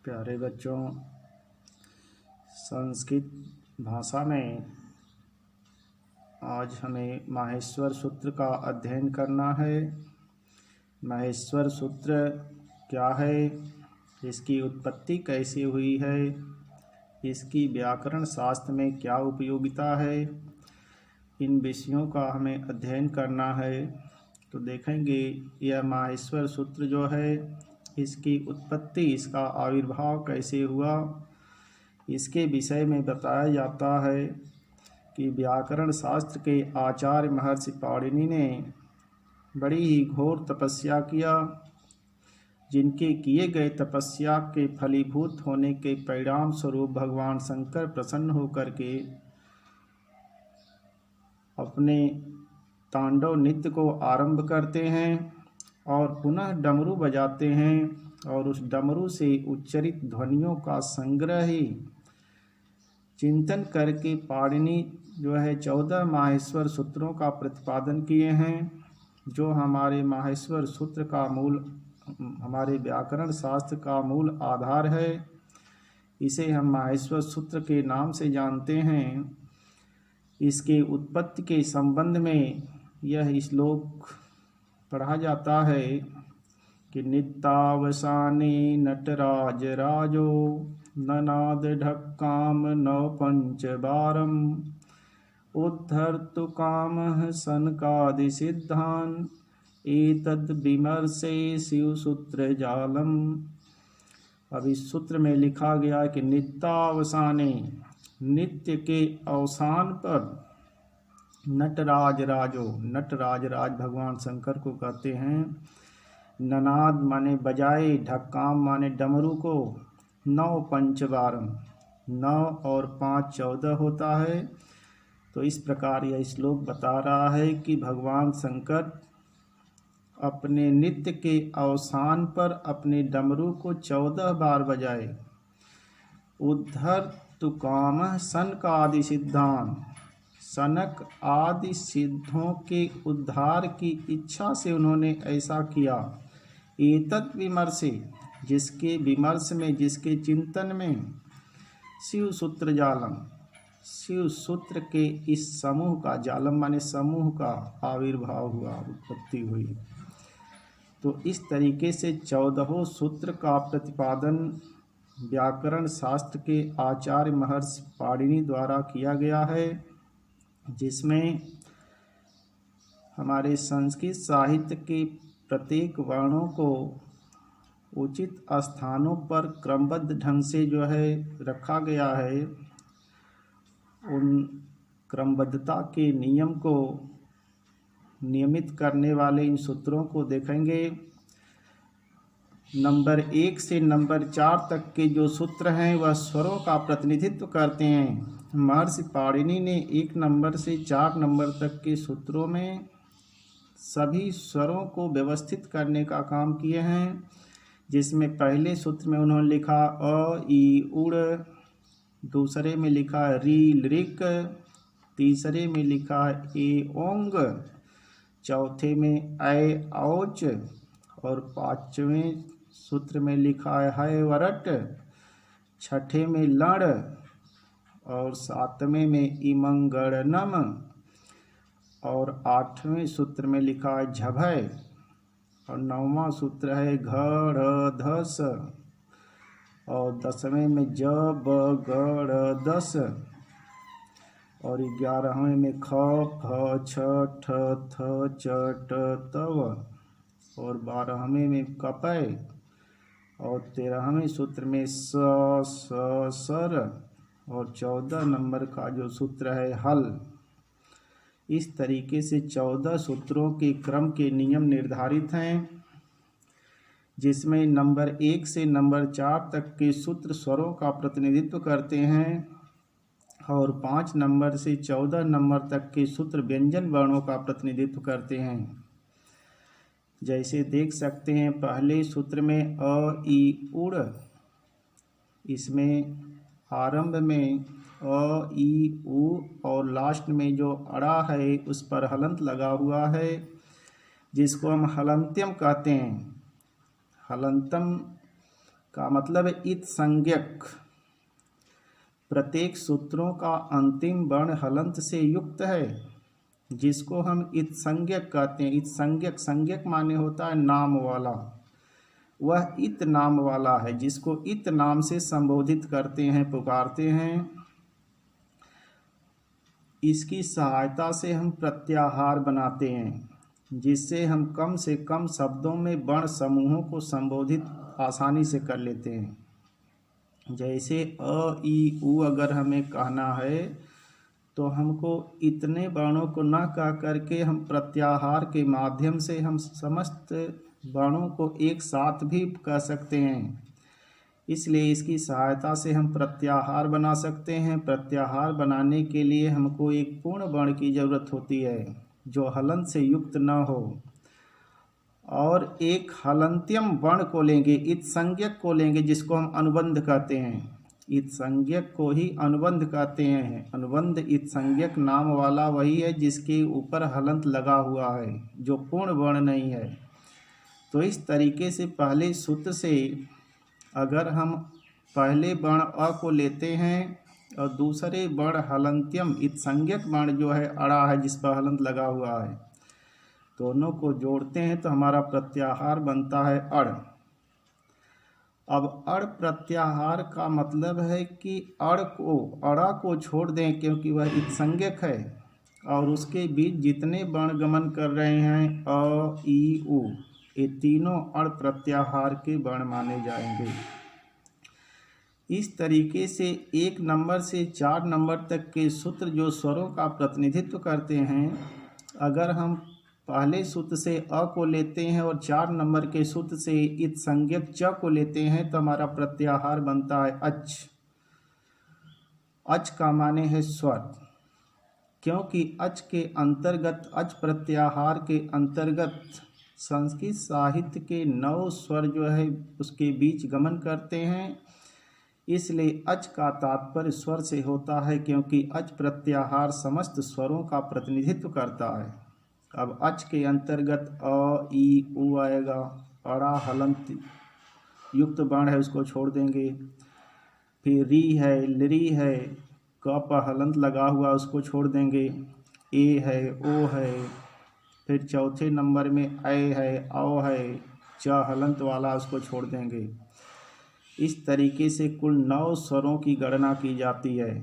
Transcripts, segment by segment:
प्यारे बच्चों, संस्कृत भाषा में आज हमें माहेश्वर सूत्र का अध्ययन करना है। माहेश्वर सूत्र क्या है, इसकी उत्पत्ति कैसे हुई है, इसकी व्याकरण शास्त्र में क्या उपयोगिता है, इन विषयों का हमें अध्ययन करना है। तो देखेंगे यह माहेश्वर सूत्र जो है, इसकी उत्पत्ति, इसका आविर्भाव कैसे हुआ, इसके विषय में बताया जाता है कि व्याकरण शास्त्र के आचार्य महर्षि पाणिनि ने बड़ी ही घोर तपस्या किया, जिनके किए गए तपस्या के फलीभूत होने के परिणाम स्वरूप भगवान शंकर प्रसन्न होकर के अपने तांडव नृत्य को आरंभ करते हैं और पुनः डमरू बजाते हैं और उस डमरू से उच्चरित ध्वनियों का संग्रह ही चिंतन करके पाणिनि जो है 14 माहेश्वर सूत्रों का प्रतिपादन किए हैं, जो हमारे माहेश्वर सूत्र का मूल, हमारे व्याकरण शास्त्र का मूल आधार है। इसे हम माहेश्वर सूत्र के नाम से जानते हैं। इसके उत्पत्ति के संबंध में यह श्लोक पढ़ा जाता है कि नित्यावसाने नटराज राजो ननाद ढक्काम नव पंचबारम उद्धर्तु कामः सनकादि सिद्धान एतद् विमर्शे शिव सूत्र जालम। अब इस सूत्र में लिखा गया कि नित्यावसाने, नित्य के अवसान पर, नटराज राजो, नटराज राज भगवान शंकर को कहते हैं। ननाद माने बजाए, ढक्काम माने डमरू को, नौ पंचबारम, 9 और 5 14 होता है। तो इस प्रकार यह श्लोक बता रहा है कि भगवान शंकर अपने नित्य के अवसान पर अपने डमरू को 14 बार बजाए। उद्धर तुकाम सनक आदि सिद्धान, सनक आदि सिद्धों के उद्धार की इच्छा से उन्होंने ऐसा किया। एतत् विमर्शे, जिसके विमर्श में, जिसके चिंतन में, शिव सूत्र जालम, शिव सूत्र के इस समूह का, जालम माने समूह का आविर्भाव हुआ, उत्पत्ति हुई। तो इस तरीके से 14 सूत्र का प्रतिपादन व्याकरण शास्त्र के आचार्य महर्षि पाणिनि द्वारा किया गया है, जिसमें हमारे संस्कृत साहित्य के प्रत्येक वर्णों को उचित स्थानों पर क्रमबद्ध ढंग से जो है रखा गया है। उन क्रमबद्धता के नियम को नियमित करने वाले इन सूत्रों को देखेंगे। नंबर 1 से नंबर 4 तक के जो सूत्र हैं वह स्वरों का प्रतिनिधित्व करते हैं। महर्षि पाणिनि ने 1 नंबर से 4 नंबर तक के सूत्रों में सभी स्वरों को व्यवस्थित करने का काम किए हैं, जिसमें पहले सूत्र में उन्होंने लिखा अ ई उड़, दूसरे में लिखा री लृक, तीसरे में लिखा ए ओंग, चौथे में ऐ औच और 5वें सूत्र में लिखा है वरट, छठे में लड़ और 7वें में इमंगड़नम और 8वें सूत्र में लिखा है झभय और 9वां सूत्र है घड़ धस और 10वें में जब गड़ दस और 11वें में ख फ छ ठ थ च ट तव और 12वें में कपय और 13वें सूत्र में स सर और 14 नंबर का जो सूत्र है हल। इस तरीके से 14 सूत्रों के क्रम के नियम निर्धारित हैं, जिसमें नंबर 1 से नंबर 4 तक के सूत्र स्वरों का प्रतिनिधित्व करते हैं और 5 नंबर से 14 नंबर तक के सूत्र व्यंजन वर्णों का प्रतिनिधित्व करते हैं। जैसे देख सकते हैं, पहले सूत्र में अ ई उड़, इसमें आरंभ में अ ई उ और लास्ट में जो अड़ा है उस पर हलंत लगा हुआ है, जिसको हम हलंत्यम कहते हैं। हलंतम का मतलब है इत संज्ञक। प्रत्येक सूत्रों का अंतिम वर्ण हलंत से युक्त है, जिसको हम इत संज्ञक कहते हैं। इत संज्ञक, संज्ञक माने होता है नाम वाला। वह इत नाम वाला है, जिसको इत नाम से संबोधित करते हैं, पुकारते हैं। इसकी सहायता से हम प्रत्याहार बनाते हैं, जिससे हम कम से कम शब्दों में वर्ण समूहों को संबोधित आसानी से कर लेते हैं। जैसे अ, ई, उ अगर हमें कहना है तो हमको इतने वर्णों को न कह करके हम प्रत्याहार के माध्यम से हम समस्त वर्णों को एक साथ भी कह सकते हैं। इसलिए इसकी सहायता से हम प्रत्याहार बना सकते हैं। प्रत्याहार बनाने के लिए हमको एक पूर्ण वर्ण की ज़रूरत होती है, जो हलंत से युक्त न हो, और एक हलंत्यम वर्ण को लेंगे, इत संज्ञक को लेंगे, जिसको हम अनुबंध कहते हैं। इत संज्ञक को ही अनुबंध कहते हैं। अनुबंध इत संज्ञक नाम वाला वही है जिसके ऊपर हलंत लगा हुआ है, जो पूर्ण वर्ण नहीं है। तो इस तरीके से पहले सूत्र से अगर हम पहले वर्ण अ को लेते हैं और दूसरे वर्ण हलंत्यम इत संज्ञक वर्ण जो है अड़ा है, जिस पर हलंत लगा हुआ है, दोनों को जोड़ते हैं तो हमारा प्रत्याहार बनता है अड़। अब अड़ प्रत्याहार का मतलब है कि अड़ा को छोड़ दें, क्योंकि वह इत संज्ञक है और उसके बीच जितने वर्ण गमन कर रहे हैं अ, ई, उ, ये तीनों अड़ प्रत्याहार के वर्ण माने जाएंगे। इस तरीके से 1 नंबर से 4 नंबर तक के सूत्र जो स्वरों का प्रतिनिधित्व करते हैं, अगर हम पहले सूत्र से अ को लेते हैं और 4 नंबर के सूत्र से इत संज्ञक च को लेते हैं तो हमारा प्रत्याहार बनता है अच। अच का माने है स्वर, क्योंकि अच के अंतर्गत, अच प्रत्याहार के अंतर्गत संस्कृत साहित्य के 9 स्वर जो है उसके बीच गमन करते हैं। इसलिए अच का तात्पर्य स्वर से होता है, क्योंकि अच प्रत्याहार समस्त स्वरों का प्रतिनिधित्व करता है। अब अच के अंतर्गत अ, ई, उ आएगा। अड़ा हलंत युक्त वर्ण है, उसको छोड़ देंगे। फिर री है, लरी है, क पर हलंत लगा हुआ, उसको छोड़ देंगे। ए है, ओ है। फिर चौथे नंबर में ऐ है, औ है, च हलंत वाला, उसको छोड़ देंगे। इस तरीके से कुल 9 स्वरों की गणना की जाती है।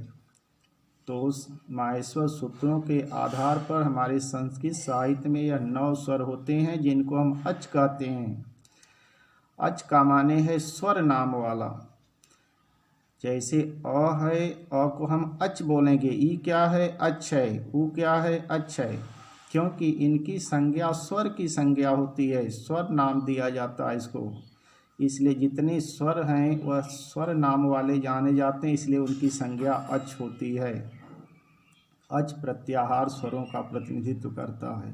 तो उस माहेश्वर सूत्रों के आधार पर हमारे संस्कृत साहित्य में यह 9 स्वर होते हैं, जिनको हम अच कहते हैं। अच का माने है स्वर नाम वाला। जैसे अ है, अ को हम अच बोलेंगे। ई क्या है? अच है। उ क्या है? अच है। क्योंकि इनकी संज्ञा स्वर की संज्ञा होती है, स्वर नाम दिया जाता है इसको। इसलिए जितने स्वर हैं वह स्वर नाम वाले जाने जाते हैं, इसलिए उनकी संज्ञा अच होती है। अच प्रत्याहार स्वरों का प्रतिनिधित्व करता है।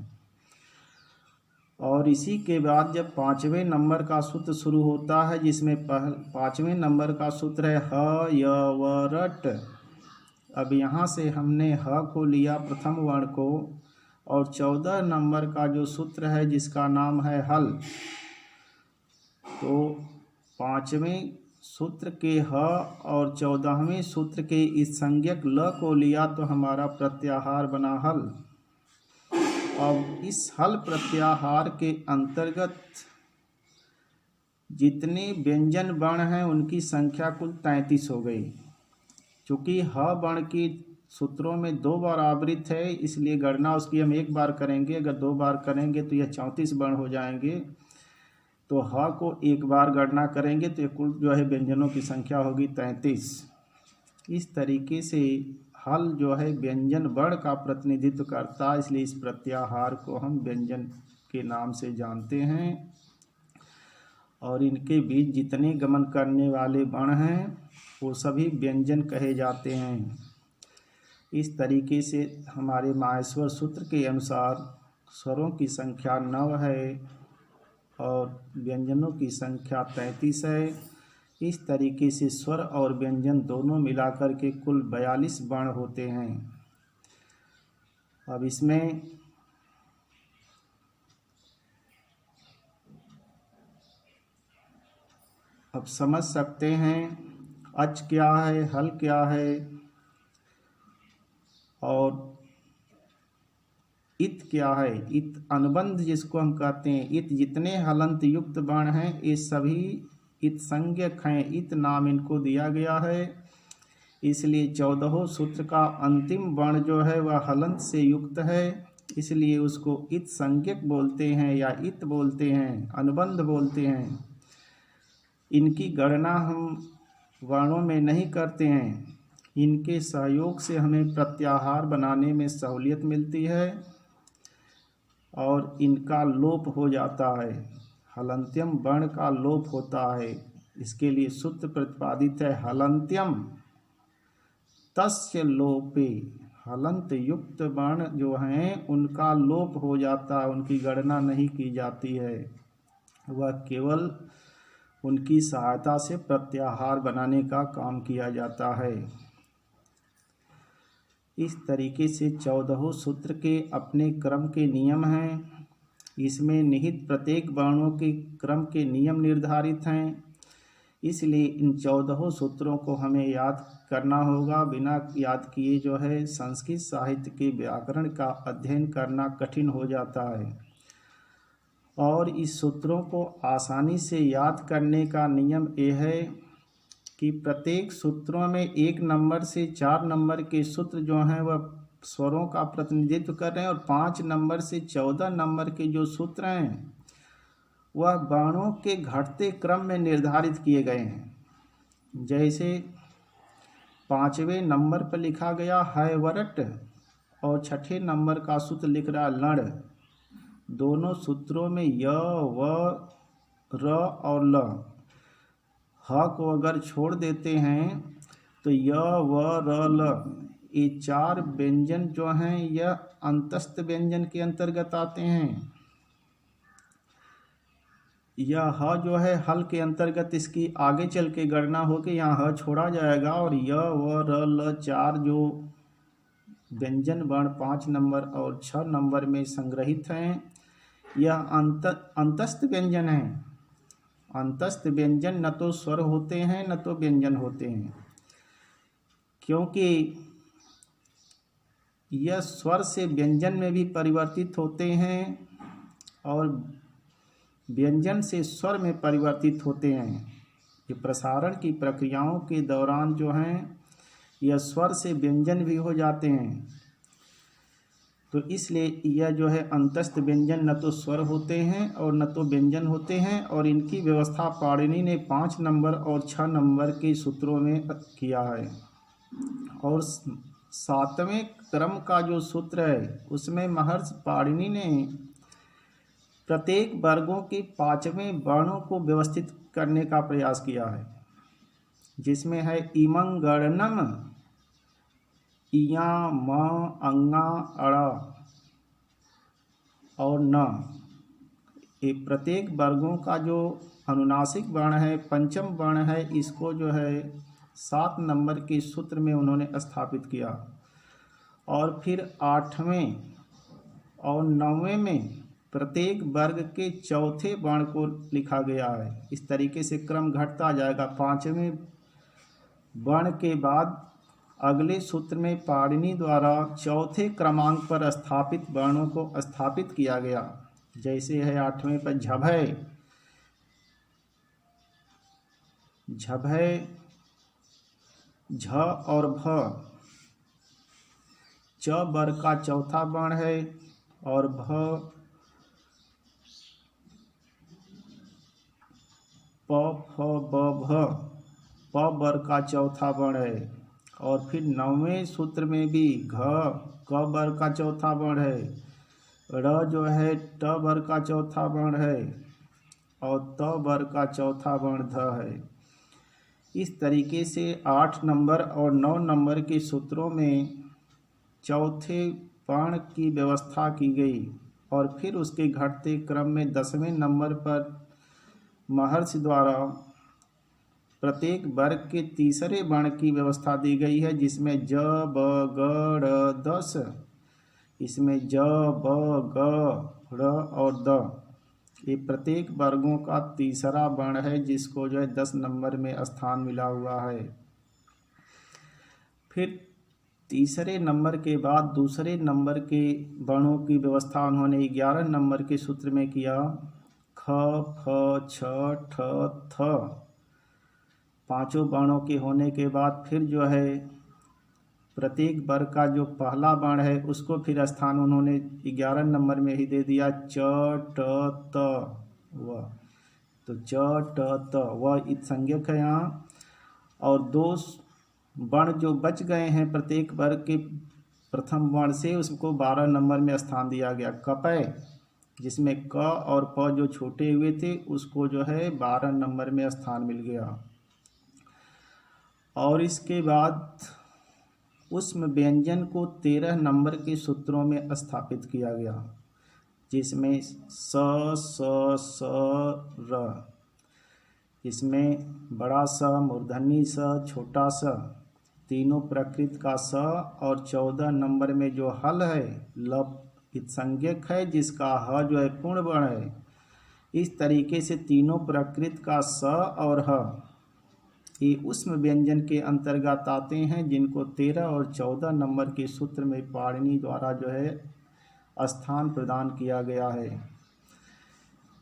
और इसी के बाद जब 5वें नंबर का सूत्र शुरू होता है, जिसमें 5वें नंबर का सूत्र है ह, य, व, रट। अब यहाँ से हमने ह को लिया प्रथम वर्ण को, और 14 नंबर का जो सूत्र है जिसका नाम है हल, तो 5वें सूत्र के ह और 14वें सूत्र के इस संज्ञक ल को लिया तो हमारा प्रत्याहार बना हल। अब इस हल प्रत्याहार के अंतर्गत जितने व्यंजन वर्ण हैं उनकी संख्या कुल 33 हो गई। चूँकि ह वर्ण की सूत्रों में 2 बार आवृत है, इसलिए गणना उसकी हम 1 बार करेंगे। अगर 2 बार करेंगे तो यह 34 वर्ण हो जाएंगे। तो ह को 1 बार गणना करेंगे तो कुल जो है व्यंजनों की संख्या होगी 33। इस तरीके से हल जो है व्यंजन वर्ण का प्रतिनिधित्व करता है, इसलिए इस प्रत्याहार को हम व्यंजन के नाम से जानते हैं। और इनके बीच जितने गमन करने वाले वर्ण हैं वो सभी व्यंजन कहे जाते हैं। इस तरीके से हमारे माहेश्वर सूत्र के अनुसार स्वरों की संख्या 9 है और व्यंजनों की संख्या 33 है। इस तरीके से स्वर और व्यंजन दोनों मिलाकर के कुल 42 वर्ण होते हैं। अब इसमें अब समझ सकते हैं अच क्या है, हल क्या है और इत क्या है। इत अनुबंध जिसको हम कहते हैं, इत जितने हलंत युक्त वर्ण हैं ये सभी इत संज्ञक हैं, इत नाम इनको दिया गया है। इसलिए 14 सूत्र का अंतिम वर्ण जो है वह हलंत से युक्त है, इसलिए उसको इत संज्ञक बोलते हैं या इत बोलते हैं, अनुबंध बोलते हैं। इनकी गणना हम वर्णों में नहीं करते हैं, इनके सहयोग से हमें प्रत्याहार बनाने में सहूलियत मिलती है और इनका लोप हो जाता है, हलंत्यम वर्ण का लोप होता है। इसके लिए सूत्र प्रतिपादित है, हलंत्यम तस्य लोपे। हलंत युक्त वर्ण जो हैं उनका लोप हो जाता है, उनकी गणना नहीं की जाती है, वह केवल उनकी सहायता से प्रत्याहार बनाने का काम किया जाता है। इस तरीके से 14 सूत्र के अपने क्रम के नियम हैं। इसमें निहित प्रत्येक वर्णों के क्रम के नियम निर्धारित हैं, इसलिए इन 14 सूत्रों को हमें याद करना होगा। बिना याद किए जो है संस्कृत साहित्य के व्याकरण का अध्ययन करना कठिन हो जाता है। और इस सूत्रों को आसानी से याद करने का नियम यह है कि प्रत्येक सूत्रों में 1 नंबर से 4 नंबर के सूत्र जो हैं वह स्वरों का प्रतिनिधित्व कर रहे हैं और 5 नंबर से 14 नंबर के जो सूत्र हैं वह वर्णों के घटते क्रम में निर्धारित किए गए हैं। जैसे 5वें नंबर पर लिखा गया है वरट और 6ठे नंबर का सूत्र लिख रहा लड़। दोनों सूत्रों में य व र और ल, ह को अगर छोड़ देते हैं तो य व र ल ये 4 व्यंजन जो हैं यह अंतस्थ व्यंजन के अंतर्गत आते हैं। यह ह जो है हल के अंतर्गत इसकी आगे चल के गणना होकर यहाँ ह छोड़ा जाएगा और य व र ल 4 जो व्यंजन वर्ण 5 नंबर और 6 नंबर में संग्रहित हैं यह अंतस्थ व्यंजन है। अंतस्थ व्यंजन न तो स्वर होते हैं न तो व्यंजन होते हैं, क्योंकि यह स्वर से व्यंजन में भी परिवर्तित होते हैं और व्यंजन से स्वर में परिवर्तित होते हैं। ये प्रसारण की प्रक्रियाओं के दौरान जो हैं यह स्वर से व्यंजन भी हो जाते हैं। तो इसलिए यह जो है अंतस्थ व्यंजन न तो स्वर होते हैं और न तो व्यंजन होते हैं और इनकी व्यवस्था पाणिनि ने 5 नंबर और 6 नंबर के सूत्रों में किया है। और 7वें क्रम का जो सूत्र है उसमें महर्षि पाणिनि ने प्रत्येक वर्गों के 5वें वर्णों को व्यवस्थित करने का प्रयास किया है, जिसमें है इमं गणनम, इया म अंगा अड़ा और न। ये प्रत्येक वर्गों का जो अनुनासिक वर्ण है, पंचम वर्ण है, इसको जो है 7 नंबर के सूत्र में उन्होंने स्थापित किया। और फिर 8वें और 9वें में प्रत्येक वर्ग के चौथे वर्ण को लिखा गया है। इस तरीके से क्रम घटता जाएगा। 5वें वर्ण के बाद अगले सूत्र में पाणिनि द्वारा चौथे क्रमांक पर स्थापित वर्णों को स्थापित किया गया। जैसे है 8वें पर झभय, झभय झ और भ, च वर्ग का चौथा वर्ण है और भ प फ ब भ प वर्ग का चौथा वर्ण है। और फिर 9वें सूत्र में भी घ क वर्ग का चौथा वर्ण है, र जो है ट वर्ग का चौथा वर्ण है और त वर्ग का चौथा वर्ण ध है। इस तरीके से 8 नंबर और 9 नंबर के सूत्रों में चौथे वर्ण की व्यवस्था की गई। और फिर उसके घटते क्रम में 10वें नंबर पर महर्षि द्वारा प्रत्येक वर्ग के तीसरे वर्ण की व्यवस्था दी गई है, जिसमें ज ब ग ड़ 10, इसमें ज ब ग ड़ और द। ये प्रत्येक वर्गों का तीसरा वर्ण है जिसको जो है 10 नंबर में स्थान मिला हुआ है। फिर तीसरे नंबर के बाद दूसरे नंबर के वर्णों की व्यवस्था उन्होंने 11 नंबर के सूत्र में किया। ख, फ, छ, ठ, थ, पांचों वर्णों के होने के बाद फिर जो है प्रत्येक वर्ग का जो पहला वर्ण है उसको फिर स्थान उन्होंने 11 नंबर में ही दे दिया। च, ट, त, व। तो च, ट, त, व इत संज्ञक है यहाँ। और दो वर्ण जो बच गए हैं प्रत्येक वर्ग के प्रथम वर्ण से, उसको 12 नंबर में स्थान दिया गया। कपय, जिसमें क और प जो छोटे हुए थे उसको जो है 12 नंबर में स्थान मिल गया। और इसके बाद उष्म व्यंजन को 13 नंबर के सूत्रों में स्थापित किया गया, जिसमें स, स, र, इसमें बड़ा स, मूर्धन्य स, छोटा स, तीनों प्रकृत का स, और 14 नंबर में जो हल है लप संज्ञक है जिसका ह जो है पूर्ण वर्ण है। इस तरीके से तीनों प्रकृत का स और ह ये उष्म व्यंजन के अंतर्गत आते हैं, जिनको 13 और 14 नंबर के सूत्र में पाणिनि द्वारा जो है स्थान प्रदान किया गया है।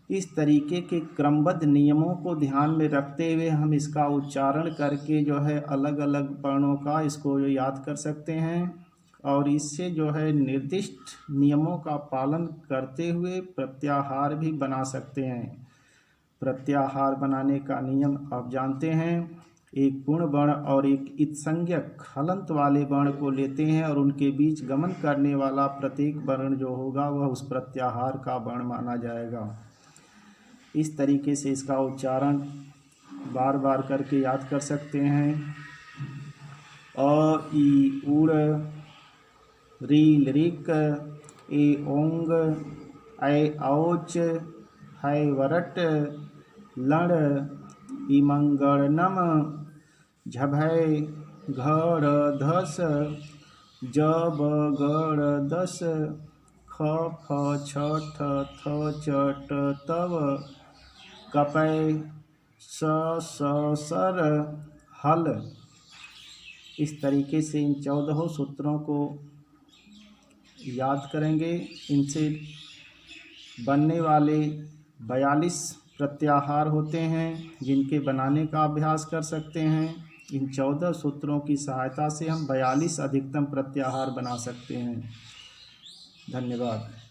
इस तरीके के क्रमबद्ध नियमों को ध्यान में रखते हुए हम इसका उच्चारण करके जो है अलग अलग वर्णों का इसको याद कर सकते हैं, और इससे जो है निर्दिष्ट नियमों का पालन करते हुए प्रत्याहार भी बना सकते हैं। प्रत्याहार बनाने का नियम आप जानते हैं, एक पूर्ण वर्ण और एक इत्संज्ञक हलंत वाले वर्ण को लेते हैं और उनके बीच गमन करने वाला प्रत्येक वर्ण जो होगा वह उस प्रत्याहार का वर्ण माना जाएगा। इस तरीके से इसका उच्चारण बार बार करके याद कर सकते हैं। अ, ई, उड़, री, ऋक, ए, ओंग, ऐ, औच, है, वरट, लण, इमंगणम, झभय, घड़, धस, जब, गड़, दस, ख, फ, छ, ठ, थ, च, ट, तव, कपय, स, सर, हल। इस तरीके से इन 14 सूत्रों को याद करेंगे। इनसे बनने वाले 42 प्रत्याहार होते हैं जिनके बनाने का अभ्यास कर सकते हैं। इन 14 सूत्रों की सहायता से हम 42 अधिकतम प्रत्याहार बना सकते हैं। धन्यवाद।